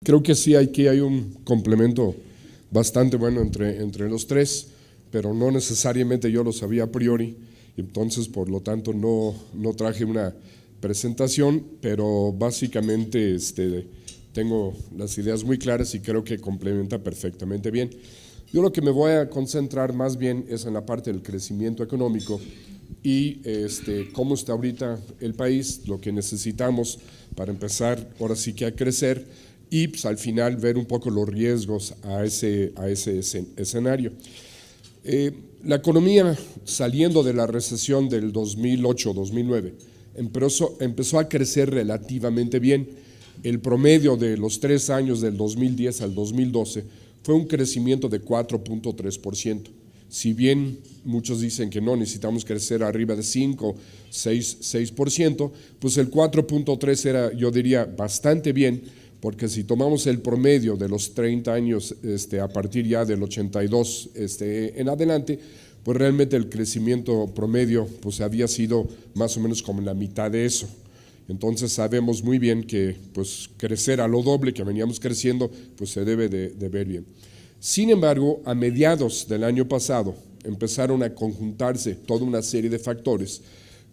Creo que sí, aquí hay un complemento bastante bueno entre los tres, pero no necesariamente yo lo sabía a priori, entonces por lo tanto no traje una presentación, pero básicamente tengo las ideas muy claras y creo que complementa perfectamente bien. Yo lo que me voy a concentrar más bien es en la parte del crecimiento económico y cómo está ahorita el país, lo que necesitamos para empezar ahora sí que a crecer y pues, al final ver un poco los riesgos a ese escenario. La economía saliendo de la recesión del 2008-2009 empezó a crecer relativamente bien. El promedio de los 3 años del 2010 al 2012 fue un crecimiento de 4.3%. Si bien muchos dicen que no, necesitamos crecer arriba de 5, 6%, pues el 4.3 era, yo diría, bastante bien, porque si tomamos el promedio de los 30 años a partir ya del 82 en adelante, pues realmente el crecimiento promedio pues había sido más o menos como la mitad de eso. Entonces sabemos muy bien que pues crecer a lo doble que veníamos creciendo pues se debe de ver bien. Sin embargo, a mediados del año pasado empezaron a conjuntarse toda una serie de factores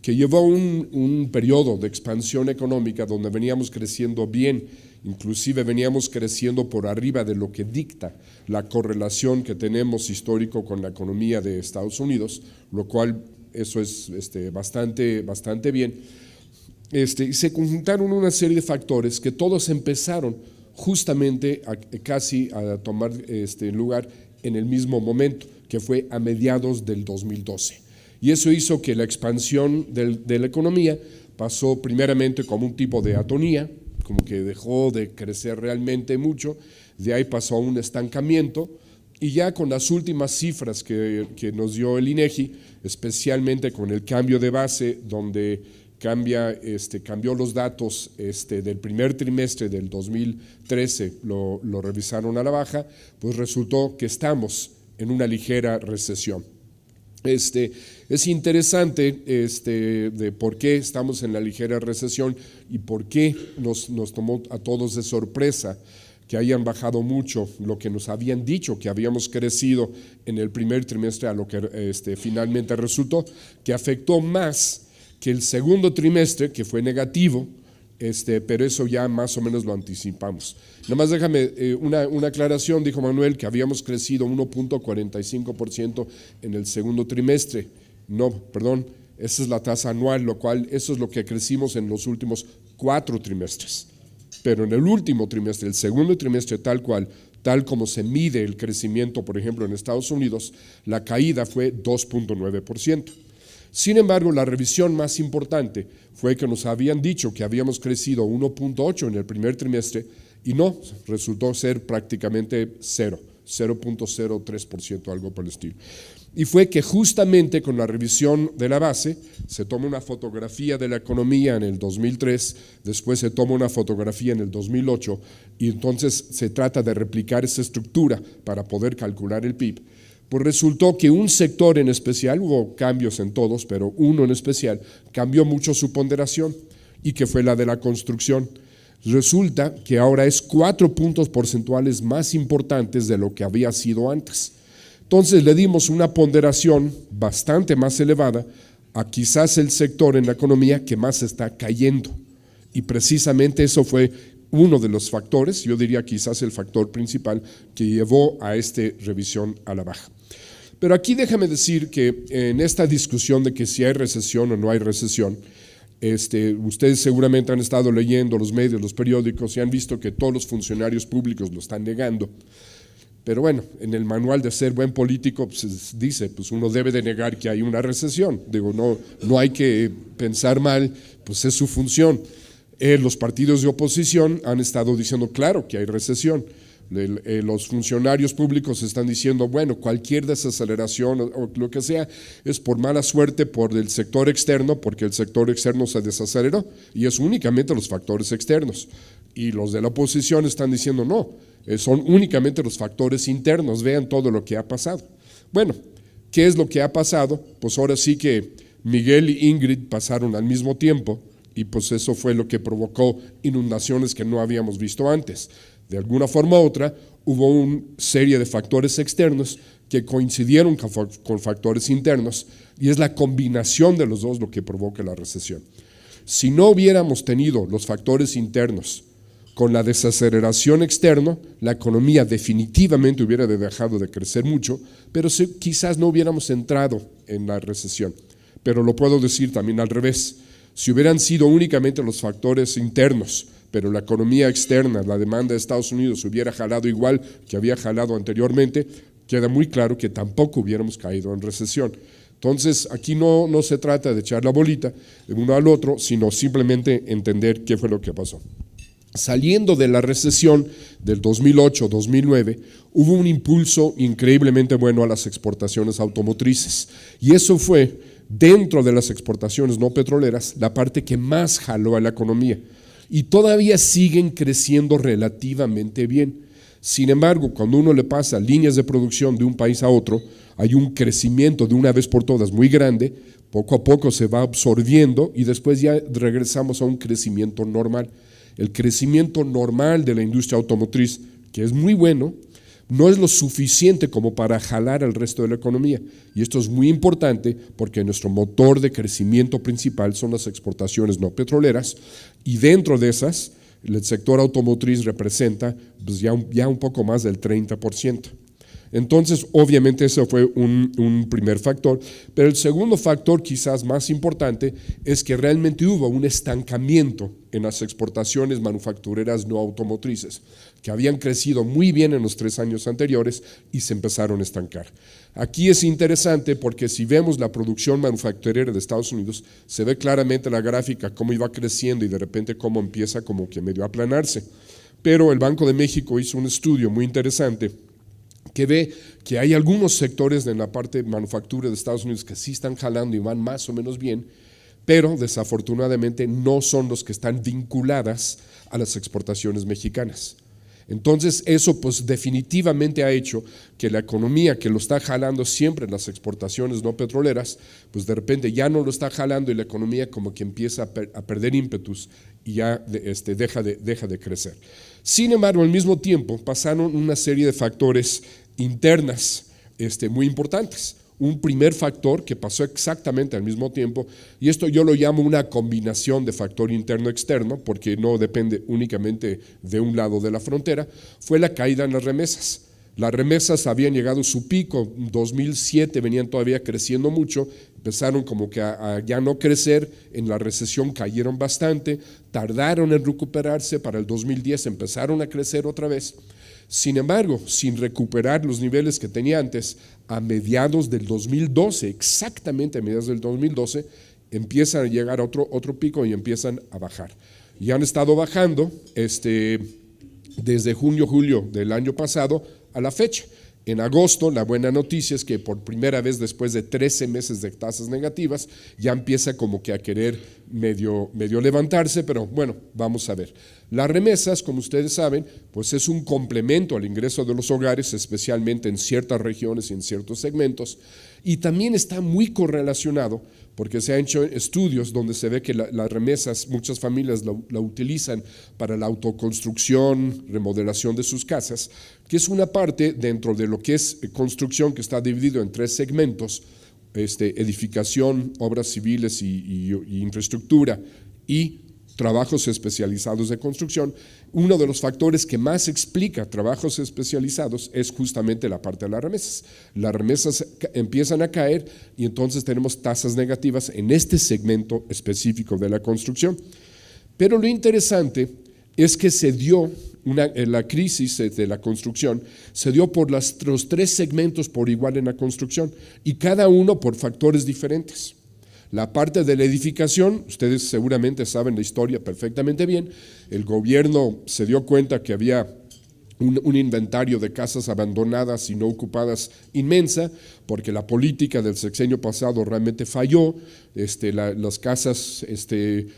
que llevó a un periodo de expansión económica donde veníamos creciendo bien, inclusive veníamos creciendo por arriba de lo que dicta la correlación que tenemos histórico con la economía de Estados Unidos, lo cual eso es bastante bien. Se conjuntaron una serie de factores que todos empezaron justamente casi a tomar lugar en el mismo momento, que fue a mediados del 2012. Y eso hizo que la expansión de la economía pasó primeramente como un tipo de atonía, como que dejó de crecer realmente mucho, de ahí pasó a un estancamiento, y ya con las últimas cifras que nos dio el INEGI, especialmente con el cambio de base, donde cambió los datos del primer trimestre del 2013, lo revisaron a la baja, pues resultó que estamos en una ligera recesión. Es interesante de por qué estamos en la ligera recesión y por qué nos tomó a todos de sorpresa que hayan bajado mucho lo que nos habían dicho, que habíamos crecido en el primer trimestre a lo que finalmente resultó, que afectó más que el segundo trimestre, que fue negativo, pero eso ya más o menos lo anticipamos. Nada más déjame una aclaración, dijo Manuel, que habíamos crecido 1.45% en el segundo trimestre. No, perdón, esa es la tasa anual, lo cual eso es lo que crecimos en los últimos 4 trimestres. Pero en el último trimestre, el segundo trimestre tal como se mide el crecimiento, por ejemplo, en Estados Unidos, la caída fue 2.9%. Sin embargo, la revisión más importante fue que nos habían dicho que habíamos crecido 1.8 en el primer trimestre y no, resultó ser prácticamente 0.03%, algo por el estilo. Y fue que justamente con la revisión de la base se toma una fotografía de la economía en el 2003, después se toma una fotografía en el 2008 y entonces se trata de replicar esa estructura para poder calcular el PIB. Pues resultó que un sector en especial, hubo cambios en todos, pero uno en especial cambió mucho su ponderación y que fue la de la construcción. Resulta que ahora es 4 puntos porcentuales más importantes de lo que había sido antes. Entonces le dimos una ponderación bastante más elevada a quizás el sector en la economía que más está cayendo. Y precisamente eso fue uno de los factores, yo diría quizás el factor principal que llevó a esta revisión a la baja. Pero aquí déjame decir que en esta discusión de que si hay recesión o no hay recesión, ustedes seguramente han estado leyendo los medios, los periódicos y han visto que todos los funcionarios públicos lo están negando. Pero bueno, en el manual de ser buen político pues, dice, pues uno debe de negar que hay una recesión. Digo, no hay que pensar mal, pues es su función. Los partidos de oposición han estado diciendo, claro que hay recesión. Los funcionarios públicos están diciendo, bueno, cualquier desaceleración o lo que sea es por mala suerte por el sector externo, porque el sector externo se desaceleró y es únicamente los factores externos. Y los de la oposición están diciendo, no, son únicamente los factores internos, vean todo lo que ha pasado. Bueno, ¿qué es lo que ha pasado? Pues ahora sí que Miguel y Ingrid pasaron al mismo tiempo y pues eso fue lo que provocó inundaciones que no habíamos visto antes. De alguna forma u otra, hubo una serie de factores externos que coincidieron con factores internos y es la combinación de los dos lo que provoca la recesión. Si no hubiéramos tenido los factores internos con la desaceleración externa, la economía definitivamente hubiera dejado de crecer mucho, pero quizás no hubiéramos entrado en la recesión. Pero lo puedo decir también al revés. Si hubieran sido únicamente los factores internos, pero la economía externa, la demanda de Estados Unidos hubiera jalado igual que había jalado anteriormente, queda muy claro que tampoco hubiéramos caído en recesión. Entonces, aquí no se trata de echar la bolita de uno al otro, sino simplemente entender qué fue lo que pasó. Saliendo de la recesión del 2008-2009, hubo un impulso increíblemente bueno a las exportaciones automotrices. Y eso fue, dentro de las exportaciones no petroleras, la parte que más jaló a la economía. Y todavía siguen creciendo relativamente bien. Sin embargo, cuando uno le pasa líneas de producción de un país a otro, hay un crecimiento de una vez por todas muy grande, poco a poco se va absorbiendo y después ya regresamos a un crecimiento normal. El crecimiento normal de la industria automotriz, que es muy bueno, no es lo suficiente como para jalar al resto de la economía. Y esto es muy importante porque nuestro motor de crecimiento principal son las exportaciones no petroleras y dentro de esas, el sector automotriz representa pues ya un poco más del 30%. Entonces, obviamente, ese fue un primer factor, pero el segundo factor, quizás más importante, es que realmente hubo un estancamiento en las exportaciones manufactureras no automotrices, que habían crecido muy bien en los 3 años anteriores y se empezaron a estancar. Aquí es interesante porque si vemos la producción manufacturera de Estados Unidos, se ve claramente la gráfica, cómo iba creciendo y de repente cómo empieza como que medio a aplanarse. Pero el Banco de México hizo un estudio muy interesante que ve que hay algunos sectores en la parte de manufactura de Estados Unidos que sí están jalando y van más o menos bien, pero desafortunadamente no son los que están vinculadas a las exportaciones mexicanas. Entonces eso pues definitivamente ha hecho que la economía que lo está jalando siempre en las exportaciones no petroleras, pues de repente ya no lo está jalando y la economía como que empieza a perder ímpetus y ya deja de crecer. Sin embargo, al mismo tiempo pasaron una serie de factores internas muy importantes. Un primer factor que pasó exactamente al mismo tiempo, y esto yo lo llamo una combinación de factor interno-externo, porque no depende únicamente de un lado de la frontera, fue la caída en las remesas. Las remesas habían llegado a su pico, en 2007 venían todavía creciendo mucho, empezaron como que a ya no crecer, en la recesión cayeron bastante, tardaron en recuperarse, para el 2010 empezaron a crecer otra vez. Sin embargo, sin recuperar los niveles que tenía antes, a mediados del 2012, exactamente a mediados del 2012, empiezan a llegar a otro pico y empiezan a bajar. Y han estado bajando desde junio, julio del año pasado a la fecha. En agosto, la buena noticia es que por primera vez después de 13 meses de tasas negativas, ya empieza como que a querer medio levantarse, pero bueno, vamos a ver. Las remesas, como ustedes saben, pues es un complemento al ingreso de los hogares, especialmente en ciertas regiones y en ciertos segmentos, y también está muy correlacionado porque se han hecho estudios donde se ve que las remesas, muchas familias la utilizan para la autoconstrucción, remodelación de sus casas, que es una parte dentro de lo que es construcción que está dividido en 3 segmentos, edificación, obras civiles y infraestructura y trabajos especializados de construcción. Uno de los factores que más explica trabajos especializados es justamente la parte de las remesas. Las remesas empiezan a caer y entonces tenemos tasas negativas en este segmento específico de la construcción. Pero lo interesante es que se dio la crisis de la construcción, se dio por los 3 segmentos por igual en la construcción y cada uno por factores diferentes. La parte de la edificación, ustedes seguramente saben la historia perfectamente bien, el gobierno se dio cuenta que había un inventario de casas abandonadas y no ocupadas inmensa, porque la política del sexenio pasado realmente falló, las casas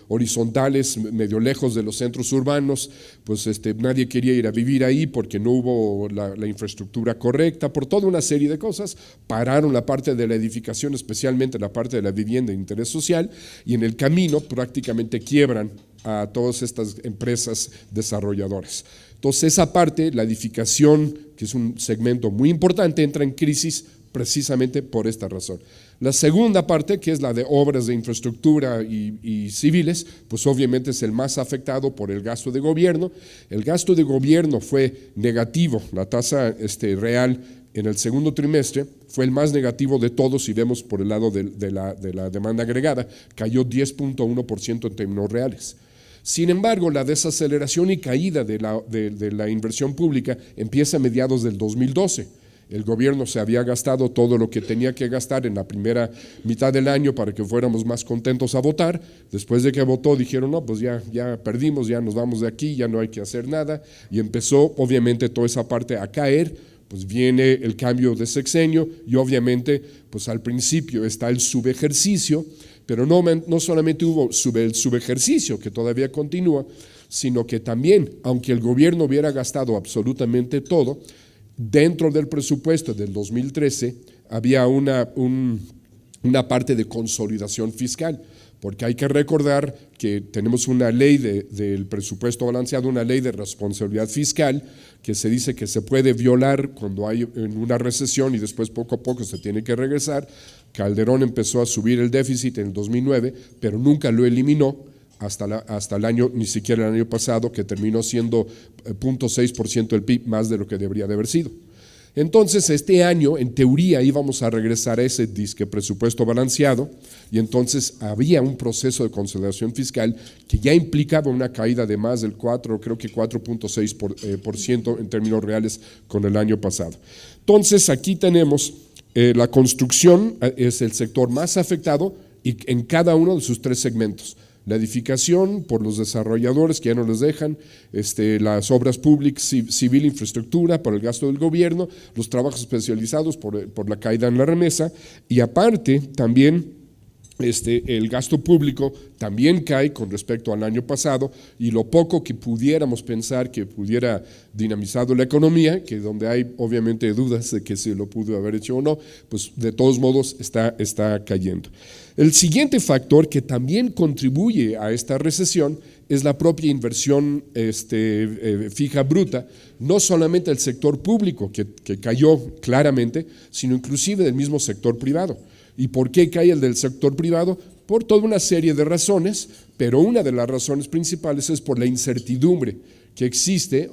horizontales medio lejos de los centros urbanos, pues nadie quería ir a vivir ahí porque no hubo la infraestructura correcta, por toda una serie de cosas, pararon la parte de la edificación, especialmente la parte de la vivienda de interés social, y en el camino prácticamente quiebran a todas estas empresas desarrolladoras. Entonces esa parte, la edificación, que es un segmento muy importante, entra en crisis precisamente por esta razón. La segunda parte, que es la de obras de infraestructura y civiles, pues obviamente es el más afectado por el gasto de gobierno. El gasto de gobierno fue negativo, la tasa real en el segundo trimestre fue el más negativo de todos, si vemos por el lado de la demanda agregada, cayó 10.1% en términos reales. Sin embargo, la desaceleración y caída de la inversión pública empieza a mediados del 2012. El gobierno se había gastado todo lo que tenía que gastar en la primera mitad del año para que fuéramos más contentos a votar. Después de que votó dijeron, no, pues ya perdimos, ya nos vamos de aquí, ya no hay que hacer nada. Y empezó obviamente toda esa parte a caer. Pues viene el cambio de sexenio y obviamente pues al principio está el subejercicio, pero no solamente hubo el subejercicio que todavía continúa, sino que también, aunque el gobierno hubiera gastado absolutamente todo, dentro del presupuesto del 2013 había una parte de consolidación fiscal, porque hay que recordar que tenemos una ley del presupuesto balanceado, una ley de responsabilidad fiscal, que se dice que se puede violar cuando hay en una recesión y después poco a poco se tiene que regresar. Calderón empezó a subir el déficit en el 2009, pero nunca lo eliminó hasta el año, ni siquiera el año pasado, que terminó siendo 0.6% del PIB, más de lo que debería de haber sido. Entonces este año en teoría íbamos a regresar a ese disque presupuesto balanceado y entonces había un proceso de consolidación fiscal que ya implicaba una caída de más del 4.6% en términos reales con el año pasado. Entonces aquí tenemos la construcción, es el sector más afectado y en cada uno de sus tres segmentos. La edificación por los desarrolladores que ya no les dejan, las obras públicas, civil, infraestructura por el gasto del gobierno, los trabajos especializados por la caída en la remesa y aparte también el gasto público también cae con respecto al año pasado y lo poco que pudiéramos pensar que pudiera dinamizado la economía, que donde hay obviamente dudas de que se lo pudo haber hecho o no, pues de todos modos está cayendo. El siguiente factor que también contribuye a esta recesión es la propia inversión fija bruta, no solamente el sector público que cayó claramente, sino inclusive del mismo sector privado. ¿Y por qué cae el del sector privado? Por toda una serie de razones, pero una de las razones principales es por la incertidumbre que existe,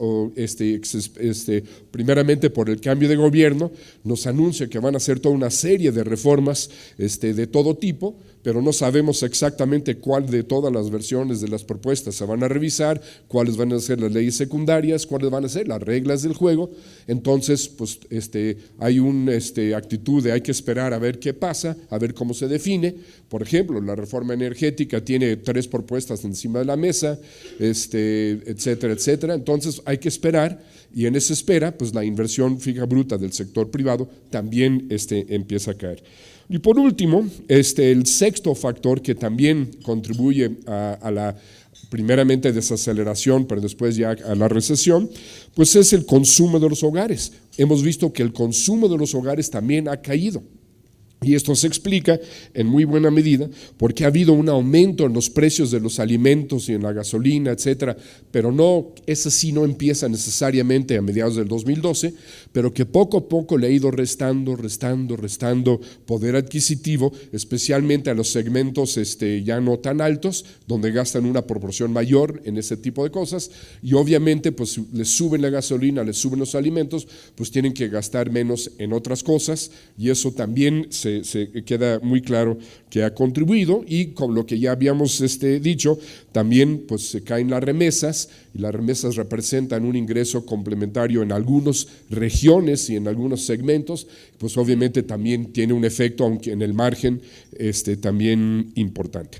primeramente por el cambio de gobierno, nos anuncia que van a hacer toda una serie de reformas de todo tipo, pero no sabemos exactamente cuál de todas las versiones de las propuestas se van a revisar, cuáles van a ser las leyes secundarias, cuáles van a ser las reglas del juego. Entonces, pues hay una actitud de hay que esperar a ver qué pasa, a ver cómo se define. Por ejemplo, la reforma energética tiene 3 propuestas encima de la mesa, etcétera, etcétera. Entonces hay que esperar y en esa espera, pues la inversión fija bruta del sector privado también empieza a caer. Y por último, el sexto factor que también contribuye a la primeramente desaceleración, pero después ya a la recesión, pues es el consumo de los hogares. Hemos visto que el consumo de los hogares también ha caído. Y esto se explica en muy buena medida porque ha habido un aumento en los precios de los alimentos y en la gasolina, etcétera, pero ese sí no empieza necesariamente a mediados del 2012, pero que poco a poco le ha ido restando poder adquisitivo, especialmente a los segmentos ya no tan altos, donde gastan una proporción mayor en ese tipo de cosas, y obviamente pues les suben la gasolina, les suben los alimentos, pues tienen que gastar menos en otras cosas, y eso también se queda muy claro que ha contribuido, y con lo que ya habíamos dicho, también pues se caen las remesas, y las remesas representan un ingreso complementario en algunas regiones y en algunos segmentos, pues obviamente también tiene un efecto, aunque en el margen también importante.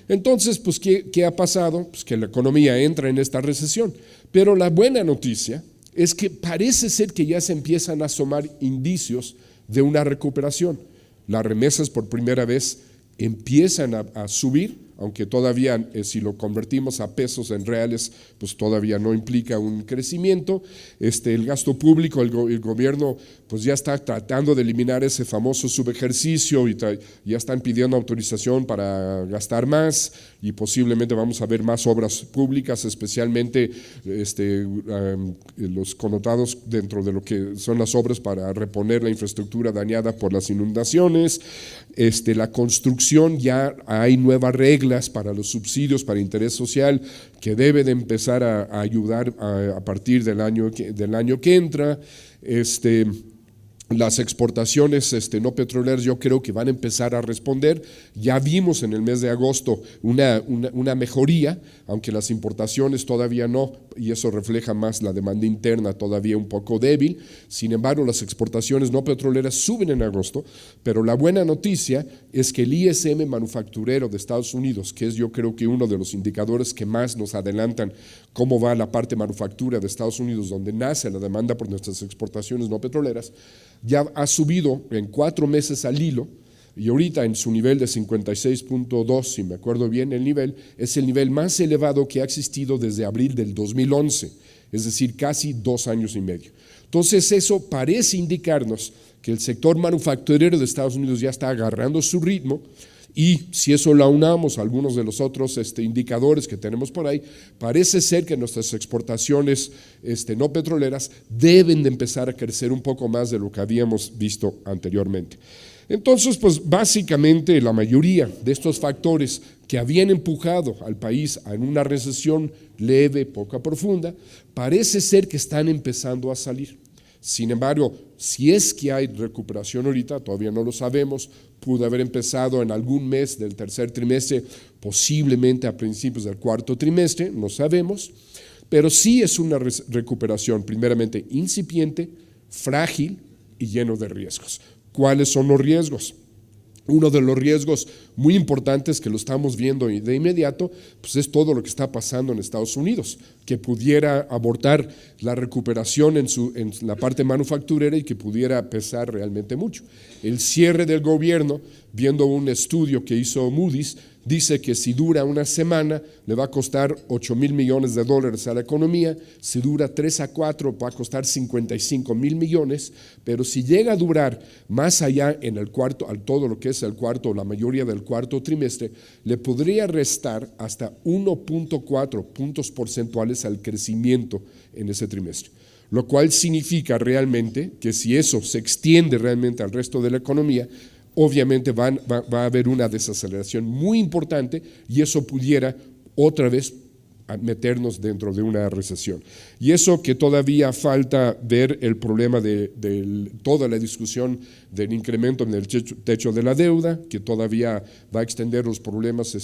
Entonces, pues ¿qué ha pasado? Pues que la economía entra en esta recesión, pero la buena noticia es que parece ser que ya se empiezan a asomar indicios de una recuperación. Las remesas por primera vez empiezan a subir, aunque todavía si lo convertimos a pesos en reales, pues todavía no implica un crecimiento. El gasto público, el gobierno pues ya está tratando de eliminar ese famoso subejercicio y ya están pidiendo autorización para gastar más y posiblemente vamos a ver más obras públicas, especialmente los connotados dentro de lo que son las obras para reponer la infraestructura dañada por las inundaciones. La construcción, ya hay nuevas reglas para los subsidios para interés social que debe de empezar a ayudar a partir del año que entra. Las exportaciones no petroleras yo creo que van a empezar a responder. Ya vimos en el mes de agosto una mejoría, aunque las importaciones todavía no, y eso refleja más la demanda interna todavía un poco débil. Sin embargo, las exportaciones no petroleras suben en agosto, pero la buena noticia es que el ISM manufacturero de Estados Unidos, que es yo creo que uno de los indicadores que más nos adelantan cómo va la parte manufactura de Estados Unidos, donde nace la demanda por nuestras exportaciones no petroleras, ya ha subido en 4 meses al hilo y ahorita en su nivel de 56.2, si me acuerdo bien el nivel, es el nivel más elevado que ha existido desde abril del 2011, es decir, casi 2 años y medio. Entonces eso parece indicarnos que el sector manufacturero de Estados Unidos ya está agarrando su ritmo. Y si eso lo aunamos a algunos de los otros indicadores que tenemos por ahí, parece ser que nuestras exportaciones no petroleras deben de empezar a crecer un poco más de lo que habíamos visto anteriormente. Entonces, pues básicamente la mayoría de estos factores que habían empujado al país a una recesión leve, poco profunda, parece ser que están empezando a salir. Sin embargo, si es que hay recuperación ahorita, todavía no lo sabemos, pudo haber empezado en algún mes del tercer trimestre, posiblemente a principios del cuarto trimestre, no sabemos, pero sí es una recuperación primeramente incipiente, frágil y lleno de riesgos. ¿Cuáles son los riesgos? Uno de los riesgos muy importantes que lo estamos viendo de inmediato, pues es todo lo que está pasando en Estados Unidos, que pudiera abortar la recuperación en la parte manufacturera y que pudiera pesar realmente mucho. El cierre del gobierno, viendo un estudio que hizo Moody's, dice que si dura una semana le va a costar $8,000 millones a la economía, si dura 3 a 4 va a costar $55,000 millones, pero si llega a durar más allá en el cuarto, al todo lo que es el cuarto, la mayoría del cuarto trimestre, le podría restar hasta 1.4 puntos porcentuales al crecimiento en ese trimestre. Lo cual significa realmente que si eso se extiende realmente al resto de la economía, obviamente va a haber una desaceleración muy importante y eso pudiera otra vez meternos dentro de una recesión. Y eso que todavía falta ver el problema de toda la discusión del incremento en el techo de la deuda, que todavía va a extender los problemas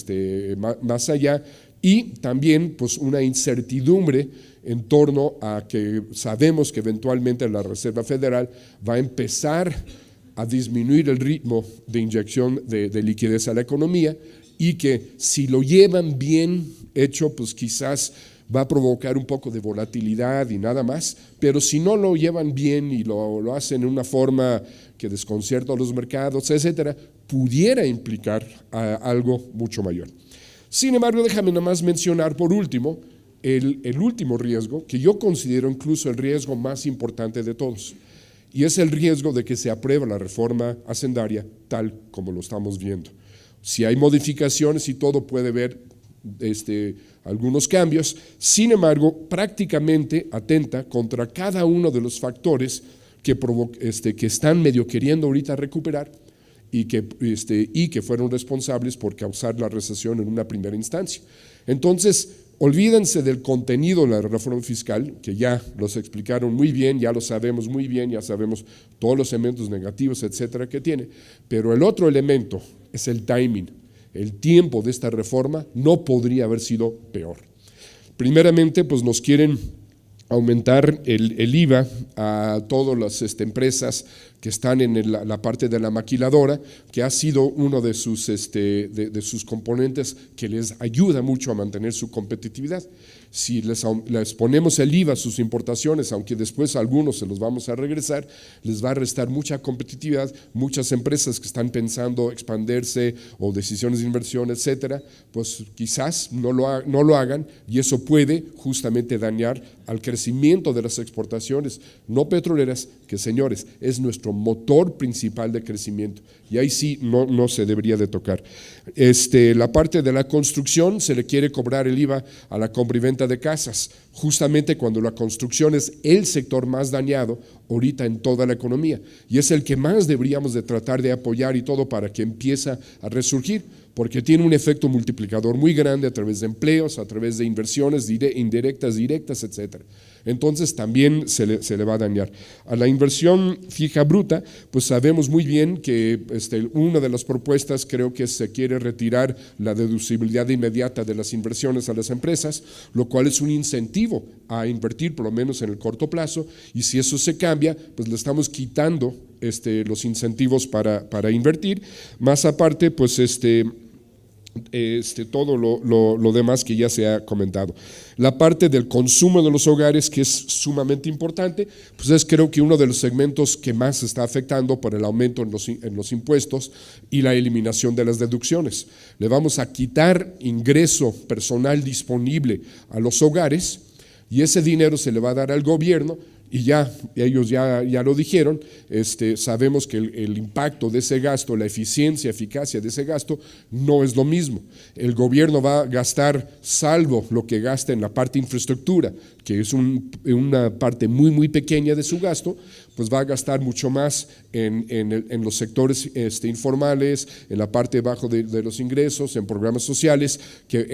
más allá, y también pues una incertidumbre en torno a que sabemos que eventualmente la Reserva Federal va a empezar a disminuir el ritmo de inyección de liquidez a la economía y que si lo llevan bien hecho, pues quizás va a provocar un poco de volatilidad y nada más, pero si no lo llevan bien y lo hacen de una forma que desconcierta a los mercados, etcétera, pudiera implicar algo mucho mayor. Sin embargo, déjame nada más mencionar por último el último riesgo, que yo considero incluso el riesgo más importante de todos. Y es el riesgo de que se apruebe la reforma hacendaria tal como lo estamos viendo. Si hay modificaciones y todo puede haber algunos cambios, sin embargo, prácticamente atenta contra cada uno de los factores que están medio queriendo ahorita recuperar y que fueron responsables por causar la recesión en una primera instancia. Entonces, olvídense del contenido de la reforma fiscal, que ya los explicaron muy bien, ya lo sabemos muy bien, ya sabemos todos los elementos negativos, etcétera, que tiene, pero el otro elemento es el timing. El tiempo de esta reforma no podría haber sido peor. Primeramente, pues nos quieren aumentar el IVA a todas las empresas que están en la parte de la maquiladora, que ha sido uno de sus componentes que les ayuda mucho a mantener su competitividad. Si les ponemos el IVA a sus importaciones, aunque después a algunos se los vamos a regresar, les va a restar mucha competitividad. Muchas empresas que están pensando expandirse o decisiones de inversión, etcétera, pues quizás no lo hagan, y eso puede justamente dañar al crecimiento de las exportaciones no petroleras, que, señores, es nuestro motor principal de crecimiento, y ahí sí no se debería de tocar. La parte de la construcción, se le quiere cobrar el IVA a la compra y venta de casas, justamente cuando la construcción es el sector más dañado ahorita en toda la economía, y es el que más deberíamos de tratar de apoyar y todo para que empiece a resurgir, porque tiene un efecto multiplicador muy grande a través de empleos, a través de inversiones indirectas, directas, etcétera. Entonces también se le va a dañar. A la inversión fija bruta, pues sabemos muy bien que una de las propuestas creo que se quiere retirar la deducibilidad inmediata de las inversiones a las empresas, lo cual es un incentivo a invertir, por lo menos en el corto plazo, y si eso se cambia, pues le estamos quitando los incentivos para invertir. Más aparte, pues todo lo demás que ya se ha comentado. La parte del consumo de los hogares, que es sumamente importante, pues es creo que uno de los segmentos que más se está afectando por el aumento en los impuestos y la eliminación de las deducciones. Le vamos a quitar ingreso personal disponible a los hogares, y ese dinero se le va a dar al gobierno. Y ellos ya lo dijeron, sabemos que el impacto de ese gasto, la eficacia de ese gasto no es lo mismo. El gobierno va a gastar, salvo lo que gasta en la parte infraestructura, que es una parte muy, muy pequeña de su gasto, pues va a gastar mucho más en los sectores informales, en la parte bajo de los ingresos, en programas sociales, que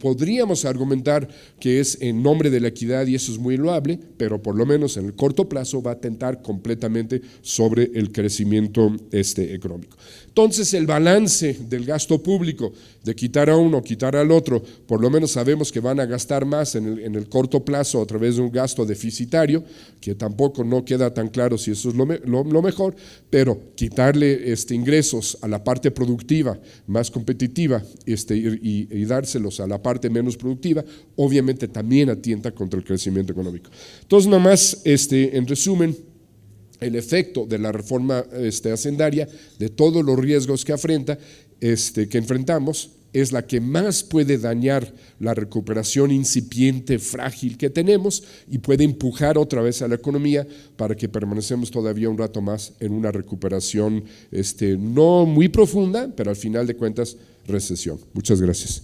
podríamos argumentar que es en nombre de la equidad, y eso es muy loable, pero por lo menos en el corto plazo va a atentar completamente sobre el crecimiento económico. Entonces, el balance del gasto público, de quitar a uno, quitar al otro, por lo menos sabemos que van a gastar más en el corto plazo a través de un gasto deficitario, que tampoco no queda tan claro si eso es lo mejor, pero quitarle ingresos a la parte productiva más competitiva y dárselos a la parte menos productiva, obviamente también atienta contra el crecimiento económico. Entonces, nomás en resumen, el efecto de la reforma hacendaria, de todos los riesgos que enfrentamos, es la que más puede dañar la recuperación incipiente, frágil que tenemos, y puede empujar otra vez a la economía para que permanecemos todavía un rato más en una recuperación no muy profunda, pero al final de cuentas recesión. Muchas gracias.